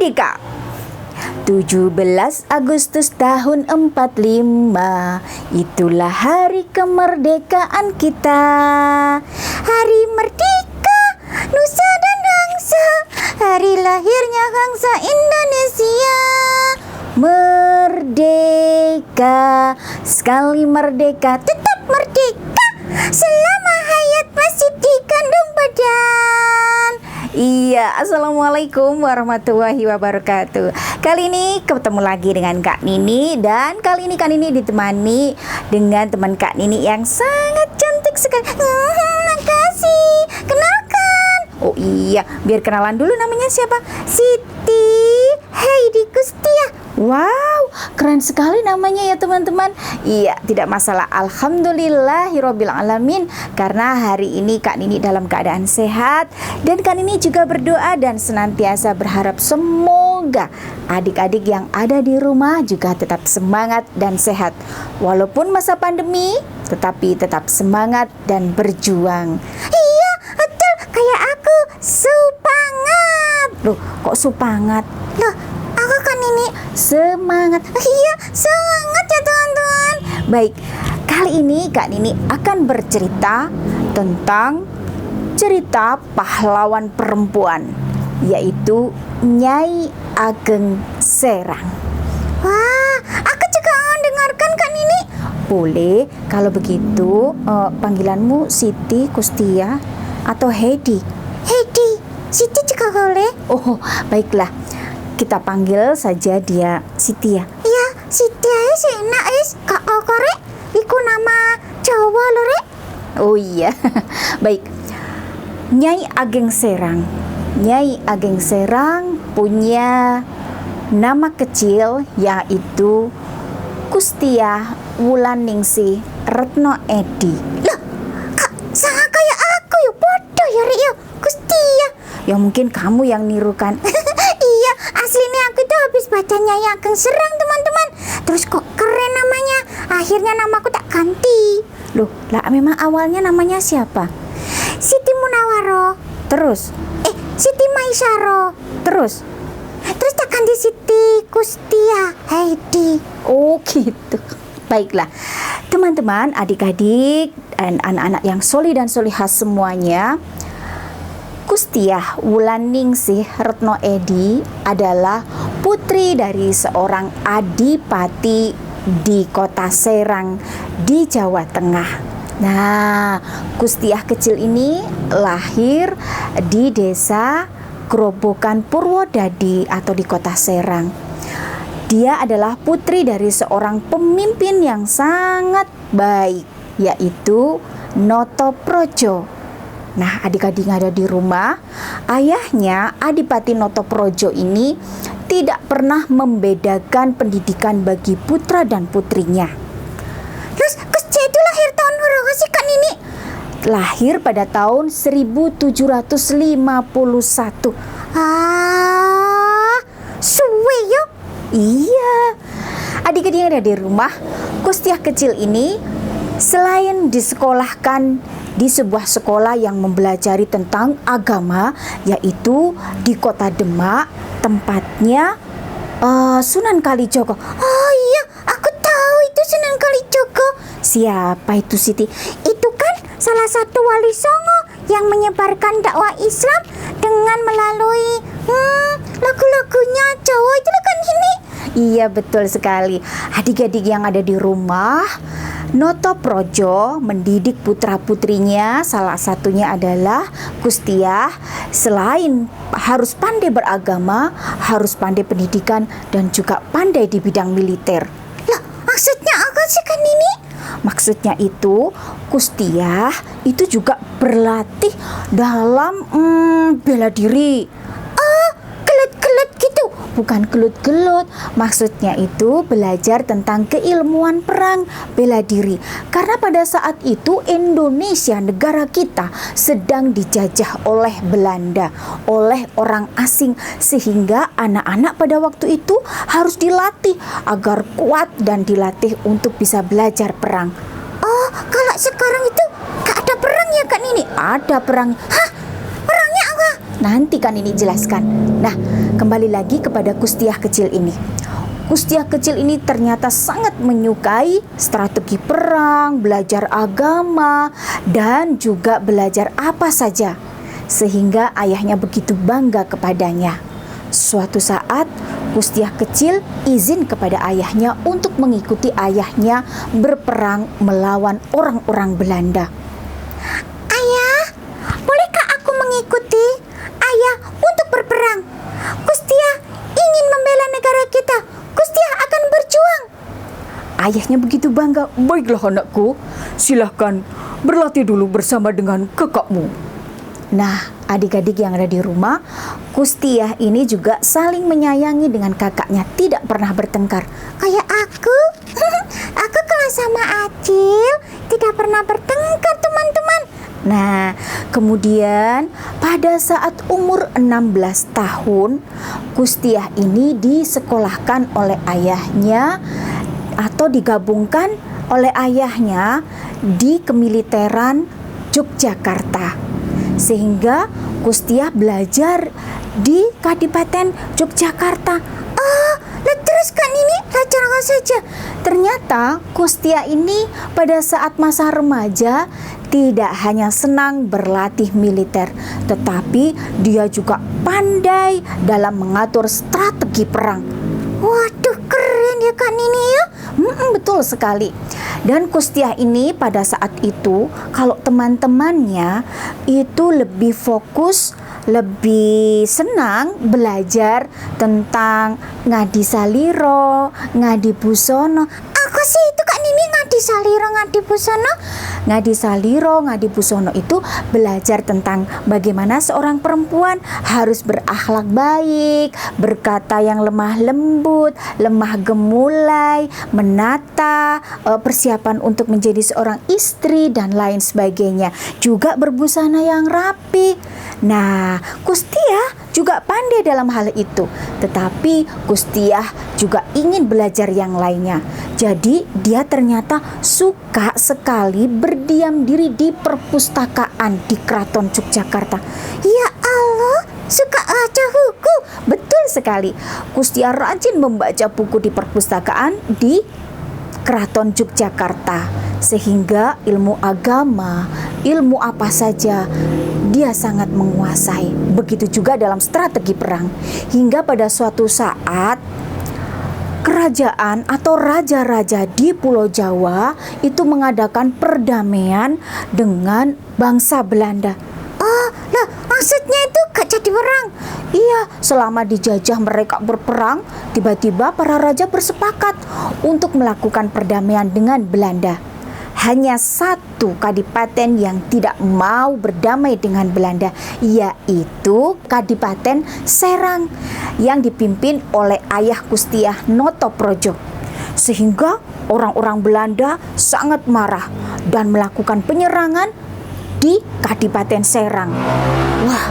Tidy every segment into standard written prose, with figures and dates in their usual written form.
merdeka. 17 Agustus tahun 45, itulah hari kemerdekaan kita. Hari merdeka, nusa dan bangsa, hari lahirnya bangsa Indonesia. Merdeka, sekali merdeka, tetap merdeka, selama hayat masih dikandung badan. Iya, Assalamualaikum warahmatullahi wabarakatuh. Kali ini ketemu lagi dengan Kak Nini. Dan kali ini Kak Nini ditemani dengan teman Kak Nini yang sangat cantik sekali. Makasih, kenalkan. Oh iya, biar kenalan dulu, namanya siapa? Siti Heidi Kustia. Wow, keren sekali namanya ya teman-teman. Iya, tidak masalah. Alhamdulillahirabbil alamin, karena hari ini Kak Nini dalam keadaan sehat. Dan Kak Nini juga berdoa dan senantiasa berharap semoga adik-adik yang ada di rumah juga tetap semangat dan sehat. Walaupun masa pandemi, tetapi tetap semangat dan berjuang. Iya, betul, kayak aku, supangat. Loh, kok supangat? Loh, aku kan ini semangat. Iya, semangat ya teman-teman. Baik, kali ini Kak Nini akan bercerita tentang cerita pahlawan perempuan, yaitu Nyai Ageng Serang. Wah, aku juga mau dengarkan Kak Nini. Boleh, kalau begitu panggilanmu Siti Kustia atau Heidi? Heidi, Siti juga boleh. Oh, baiklah. Kita panggil saja dia Siti ya. Iya, Siti aja sih enak is. Kak Okorek, iku nama Jawa lho rek. Oh iya. Baik. Nyai Ageng Serang. Nyai Ageng Serang punya nama kecil yaitu Kustia Wulandingsi Retno Edi. Loh, Kak, sama kayak aku ya, bodoh ya Rik ya. Kustia. Ya mungkin kamu yang nirukan. Iya, aslinya aku tuh habis baca Nyai Ageng Serang teman-teman. Terus kok keren namanya. Akhirnya namaku tak ganti. Loh, lah memang awalnya namanya siapa? Siti Munawaro. Terus? Siti Maisaro. Terus tak ganti Siti Kustia Heidi. Oh gitu. Baiklah, teman-teman, adik-adik dan anak-anak yang solih dan solihah semuanya, Kustia Wulandingsi Retno Edi adalah putri dari seorang adipati di kota Serang di Jawa Tengah. Nah, Kustia kecil ini lahir di desa Grobogan Purwodadi atau di kota Serang. Dia adalah putri dari seorang pemimpin yang sangat baik, yaitu Notoprojo. Nah, adik-adik yang ada di rumah, ayahnya Adipati Notoprojo ini tidak pernah membedakan pendidikan bagi putra dan putrinya. Terus Kustia itu lahir tahun berapa sih Kak Nini? Lahir pada tahun 1751. Suwe yo. Iya. Adik-adik yang ada di rumah, Kustia kecil ini selain disekolahkan di sebuah sekolah yang mempelajari tentang agama, yaitu di kota Demak, tempatnya Sunan Kalijogo. Oh iya, aku tahu itu Sunan Kalijogo. Siapa itu Siti? Itu kan salah satu wali songo yang menyebarkan dakwah Islam dengan melalui lagu-lagunya Jawa itu kan ini. Iya, betul sekali. Adik-adik yang ada di rumah, Notoprojo mendidik putra-putrinya, salah satunya adalah Kustia. Selain harus pandai beragama, harus pandai pendidikan, dan juga pandai di bidang militer. Lah, maksudnya apa sih kan ini? Maksudnya itu, Kustia itu juga berlatih dalam bela diri. Gelut-gelut gitu. Bukan gelut-gelut, maksudnya itu belajar tentang keilmuan perang, bela diri. Karena pada saat itu Indonesia, negara kita, sedang dijajah oleh Belanda, oleh orang asing, sehingga anak-anak pada waktu itu harus dilatih agar kuat dan dilatih untuk bisa belajar perang. Oh, kalau sekarang itu gak ada perang ya Kak Nini? Ada perang. Hah? Perangnya apa? Nanti kan ini jelaskan. Nah, kembali lagi kepada Kustiah kecil ini. Kustiah kecil ini ternyata sangat menyukai strategi perang, belajar agama, dan juga belajar apa saja. Sehingga ayahnya begitu bangga kepadanya. Suatu saat, Kustiah kecil izin kepada ayahnya untuk mengikuti ayahnya berperang melawan orang-orang Belanda. Ayah, bolehkah aku mengikuti ayah untuk berperang? Kustiah ingin membela negara kita. Kustiah akan berjuang. Ayahnya begitu bangga. Baiklah anakku, silahkan berlatih dulu bersama dengan kakakmu. Nah, adik-adik yang ada di rumah, Kustiah ini juga saling menyayangi dengan kakaknya, tidak pernah bertengkar. Kayak aku, aku kalau sama Acil tidak pernah bertengkar, teman-teman. Nah, kemudian pada saat umur 16 tahun, Kustiah ini disekolahkan oleh ayahnya atau digabungkan oleh ayahnya di kemiliteran Yogyakarta. Sehingga Kustiah belajar di Kadipaten Yogyakarta. Terus kan ini belajar apa saja? Ternyata Kustiah ini pada saat masa remaja tidak hanya senang berlatih militer, tetapi dia juga pandai dalam mengatur strategi perang. Waduh, keren ya kan ini ya. Betul sekali. Dan Kustiah ini pada saat itu, kalau teman-temannya itu lebih fokus, lebih senang belajar tentang Ngadi Saliro, Ngadi Busono. Aku sih itu kan ini Ngadi Saliro, Ngadi Busono. Ngadi Saliro, Ngadi Busono itu belajar tentang bagaimana seorang perempuan harus berakhlak baik, berkata yang lemah lembut, lemah gemulai, menata, persiapan untuk menjadi seorang istri dan lain sebagainya. Juga berbusana yang rapi. Nah, Kustiah juga pandai dalam hal itu. Tetapi Kustiah juga ingin belajar yang lainnya. Jadi dia ternyata suka sekali berdiam diri di perpustakaan di Keraton Yogyakarta. Ya Allah, suka baca buku. Betul sekali. Kustiah rajin membaca buku di perpustakaan di Keraton Yogyakarta. Sehingga ilmu agama, ilmu apa saja dia sangat menguasai. Begitu juga dalam strategi perang. Hingga pada suatu saat kerajaan atau raja-raja di Pulau Jawa itu mengadakan perdamaian dengan bangsa Belanda. Lah maksudnya itu gak jadi perang? Iya, selama dijajah mereka berperang, tiba-tiba para raja bersepakat untuk melakukan perdamaian dengan Belanda. Hanya satu kadipaten yang tidak mau berdamai dengan Belanda, yaitu Kadipaten Serang yang dipimpin oleh ayah Kustiah, Notoprojo. Sehingga orang-orang Belanda sangat marah dan melakukan penyerangan di Kadipaten Serang. Wah,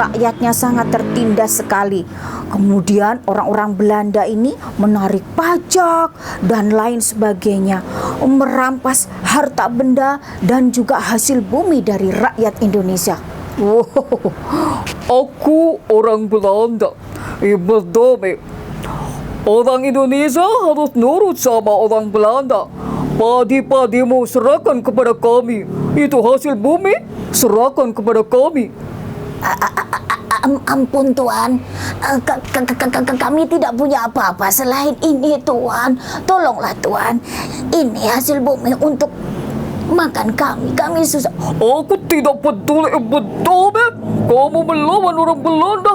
rakyatnya sangat tertindas sekali. Kemudian orang-orang Belanda ini menarik pajak dan lain sebagainya, merampas harta benda dan juga hasil bumi dari rakyat Indonesia. Aku orang Belanda, berdamai. Orang Indonesia harus nurut sama orang Belanda. Padi-padimu serahkan kepada kami. Itu hasil bumi, serahkan kepada kami. Ampun Tuan, kami tidak punya apa-apa selain ini Tuan. Tolonglah Tuan, ini hasil bumi untuk makan kami susah. Aku tidak peduli, berdamai. Kamu melawan orang Belanda.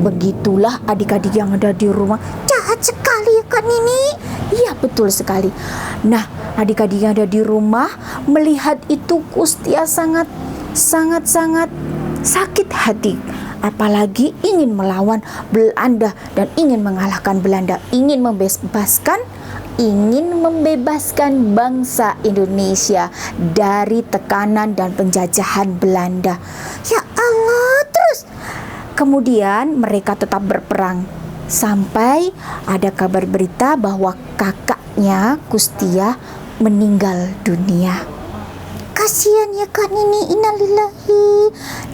Begitulah adik-adik yang ada di rumah. Jahat sekali kan ini. Iya, betul sekali. Nah, adik-adik yang ada di rumah melihat itu Kustiah sangat sakit hati. Apalagi ingin melawan Belanda dan ingin mengalahkan Belanda, ingin membebaskan bangsa Indonesia dari tekanan dan penjajahan Belanda. Ya Allah, terus kemudian mereka tetap berperang sampai ada kabar berita bahwa kakaknya Kustiah meninggal dunia. kasihan ya Kak Nini, innalillahi.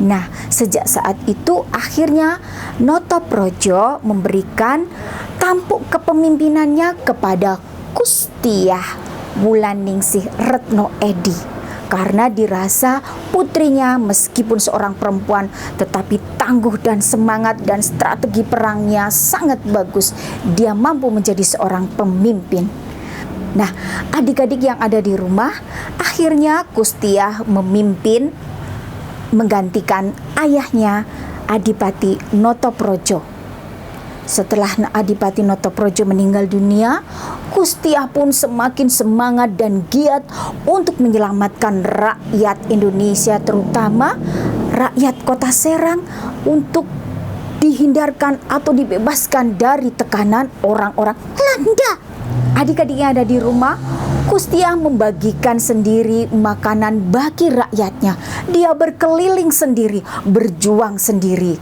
Nah, sejak saat itu akhirnya Notoprojo memberikan tampuk kepemimpinannya kepada Kustiah Wulaningsih Retno Edi, karena dirasa putrinya meskipun seorang perempuan tetapi tangguh dan semangat dan strategi perangnya sangat bagus. Dia mampu menjadi seorang pemimpin. Nah, adik-adik yang ada di rumah, akhirnya Kustiah memimpin menggantikan ayahnya Adipati Notoprojo. Setelah Adipati Notoprojo meninggal dunia, Kustiah pun semakin semangat dan giat untuk menyelamatkan rakyat Indonesia, terutama rakyat Kota Serang, untuk dihindarkan atau dibebaskan dari tekanan orang-orang Belanda. Adik-adik yang ada di rumah, Kustiah membagikan sendiri makanan bagi rakyatnya. Dia berkeliling sendiri, berjuang sendiri.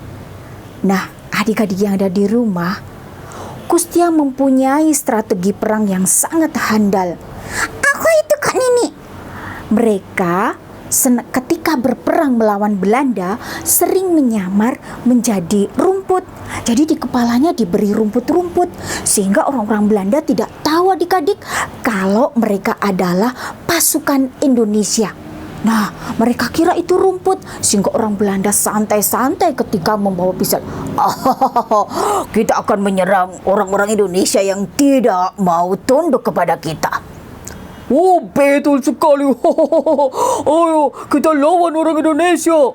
Nah, adik-adik yang ada di rumah, Kustiah mempunyai strategi perang yang sangat handal. Apa itu Kak Nini? Mereka ketika berperang melawan Belanda sering menyamar menjadi rumput. Jadi di kepalanya diberi rumput-rumput sehingga orang-orang Belanda tidak tahu adik-adik kalau mereka adalah pasukan Indonesia. Nah, mereka kira itu rumput sehingga orang Belanda santai-santai ketika membawa pisau. Kita akan menyerang orang-orang Indonesia yang tidak mau tunduk kepada kita. Oh, betul sekali. Ayo, kita lawan orang Indonesia.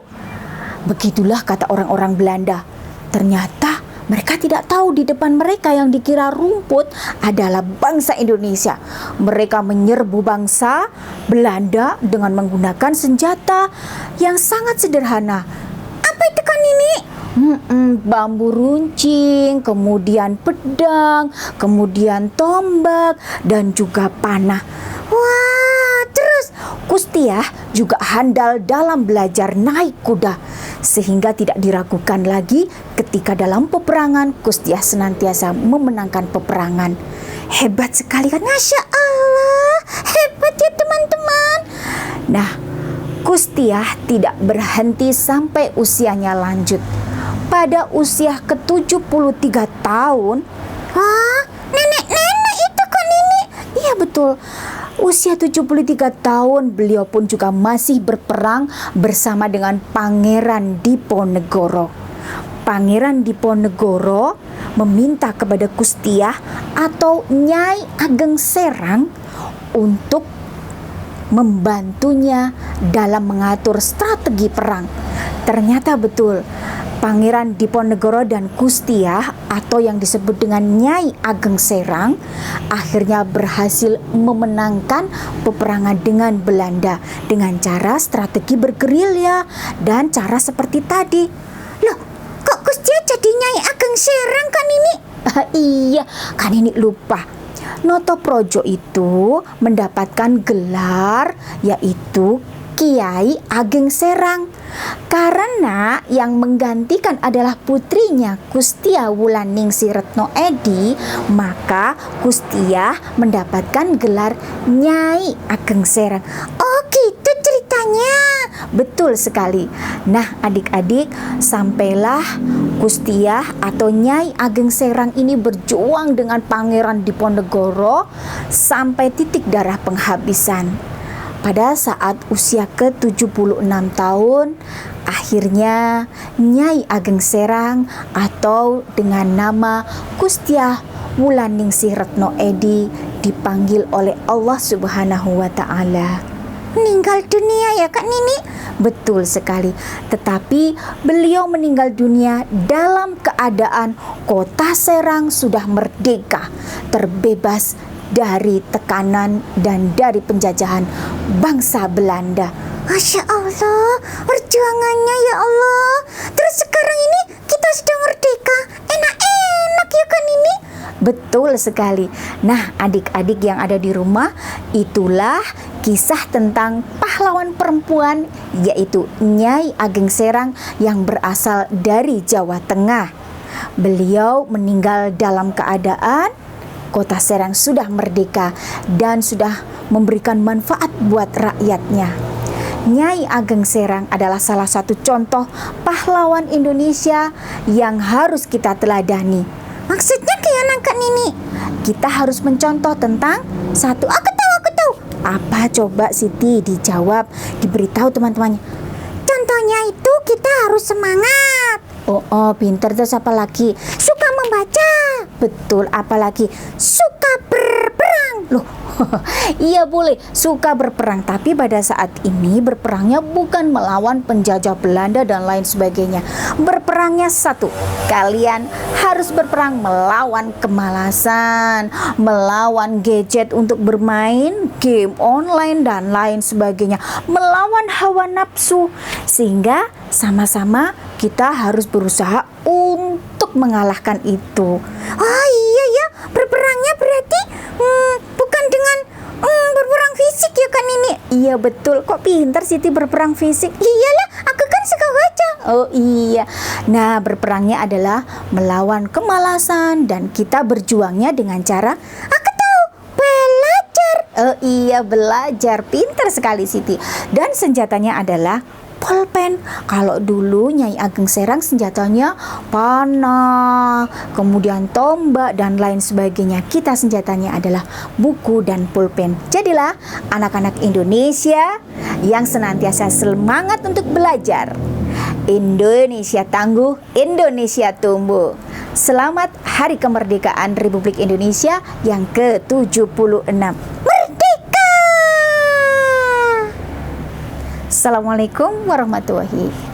Begitulah kata orang-orang Belanda. Ternyata mereka tidak tahu di depan mereka yang dikira rumput adalah bangsa Indonesia. Mereka menyerbu bangsa Belanda dengan menggunakan senjata yang sangat sederhana. Apa itu Kak Nini? Bambu runcing, kemudian pedang, kemudian tombak, dan juga panah. Wah, terus Kustiah juga handal dalam belajar naik kuda, sehingga tidak diragukan lagi ketika dalam peperangan Kustiah senantiasa memenangkan peperangan. Hebat sekali kan? Masya Allah, hebat ya teman-teman. Nah, Kustiah tidak berhenti sampai usianya lanjut. Pada usia ke-73 tahun, nenek-nenek itu kan ini? Iya betul. Usia 73 tahun beliau pun juga masih berperang bersama dengan Pangeran Diponegoro. Pangeran Diponegoro meminta kepada Kustiah atau Nyai Ageng Serang untuk membantunya dalam mengatur strategi perang. Ternyata betul, Pangeran Diponegoro dan Kustiah atau yang disebut dengan Nyai Ageng Serang akhirnya berhasil memenangkan peperangan dengan Belanda dengan cara strategi bergerilya dan cara seperti tadi. Loh, kok Kustiah jadi Nyai Ageng Serang kan ini? Iya, kan ini lupa. Notoprojo itu mendapatkan gelar yaitu Kiai Ageng Serang karena yang menggantikan adalah putrinya Kustiah Wulaningsih Retno Edi, maka Kustiah mendapatkan gelar Nyai Ageng Serang. Oh gitu ceritanya. Betul sekali. Nah adik-adik, sampailah Kustiah atau Nyai Ageng Serang ini berjuang dengan Pangeran Diponegoro sampai titik darah penghabisan. Pada saat usia ke-76 tahun, akhirnya Nyai Ageng Serang atau dengan nama Kustiah Wulaningsih Retno Edi dipanggil oleh Allah Subhanahu wa Ta'ala. Meninggal dunia ya Kak Nini? Betul sekali. Tetapi beliau meninggal dunia dalam keadaan Kota Serang sudah merdeka, terbebas dari tekanan dan dari penjajahan bangsa Belanda. Masya Allah, perjuangannya ya Allah. Terus sekarang ini kita sudah merdeka, enak-enak ya kan ini? Betul sekali. Nah adik-adik yang ada di rumah, itulah kisah tentang pahlawan perempuan yaitu Nyai Ageng Serang yang berasal dari Jawa Tengah. Beliau meninggal dalam keadaan Kota Serang sudah merdeka dan sudah memberikan manfaat buat rakyatnya. Nyai Ageng Serang adalah salah satu contoh pahlawan Indonesia yang harus kita teladani. Maksudnya kayak Kak Nini? Kita harus mencontoh tentang satu. Aku tahu. Apa coba Siti? Dijawab, diberitahu teman-temannya. Contohnya itu kita harus semangat. Oh, pinter. Terus apa lagi? Suka membaca. Betul, apalagi suka berperang. Loh, iya boleh suka berperang, tapi pada saat ini berperangnya bukan melawan penjajah Belanda dan lain sebagainya. Berperangnya satu, kalian harus berperang melawan kemalasan, melawan gadget untuk bermain game online dan lain sebagainya, melawan hawa nafsu, sehingga sama-sama kita harus berusaha untuk mengalahkan itu. Oh iya ya, berperangnya berarti bukan dengan berperang fisik ya kan ini? Iya betul, kok pintar Siti berperang fisik? Iyalah, aku kan suka baca. Oh iya, nah berperangnya adalah melawan kemalasan dan kita berjuangnya dengan cara, aku tahu, belajar. Oh iya, belajar, pintar sekali Siti. Dan senjatanya adalah pulpen. Kalau dulu Nyai Ageng Serang senjatanya panah, kemudian tombak dan lain sebagainya. Kita senjatanya adalah buku dan pulpen. Jadilah anak-anak Indonesia yang senantiasa semangat untuk belajar. Indonesia tangguh, Indonesia tumbuh. Selamat Hari Kemerdekaan Republik Indonesia yang ke-76. Merdeka! Assalamualaikum warahmatullahi wabarakatuh.